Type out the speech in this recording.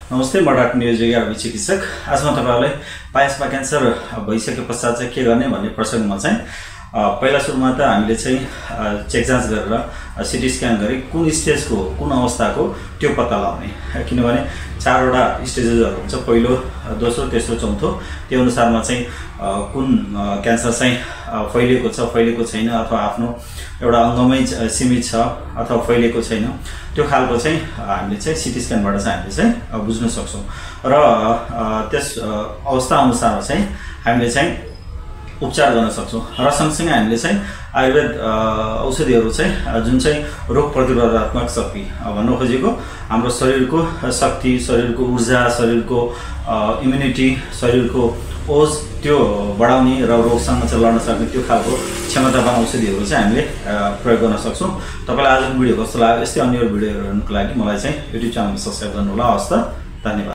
नमस्ते, म डाक्टर नियोजक आरबी चिकित्सक। आज म तपाईहरुलाई पायसमा क्यान्सर भइसके पश्चात चाहिँ के गर्ने भन्ने प्रसंगमा चाहिँ पहिला सुरुमा त हामीले चाहिँ चेक जाँच गरेर सिटी स्क्यान गरी कुन स्टेजको कुन अवस्थाको त्यो पत्ता लगाउने, किनभने चारवटा स्टेजेसहरु हुन्छ, पहिलो, दोस्रो, तेस्रो, चौथो। त्यो अनुसारमा चाहिँ कुन क्यान्सर चाहिँ फैलिएको छ, फैलिएको छैन, अथवा आफ्नो एउटा अङ्गमै सीमित छ अथवा फैलिएको छैन, त्यो खालको चाहिँ हामीले चाहिँ सिटी स्क्यानबाट चाहिँ हामीले चाहिँ बुझ्न सक्छौं। र त्यस अवस्था अनुसार चाहिँ हामीले चाहिँ उपचार गर्न सक्छौं। र सँगसँगै हामीले चाहिँ आयुर्वेद औषधिहरू चाहिँ जुन चाहिँ रोग प्रतिरोधात्मक शक्ति भन्न खोजेको हाम्रो शरीरको शक्ति, शरीरको ऊर्जा, शरीरको इम्युनिटी, शरीरको ओज त्यो बढाउने र रोगसँग चाहिँ लड्न सक्ने त्यो खालको क्षमतावान औषधिहरू चाहिँ हामीले प्रयोग गर्न सक्छौं। तपाईलाई आजको भिडियो कस्तो लाग्यो? यस्तै अन्य भिडियोहरू हेर्नको लागि मलाई चाहिँ युट्युब च्यानल सब्स्क्राइब गर्नु होला। हस्त, धन्यवाद।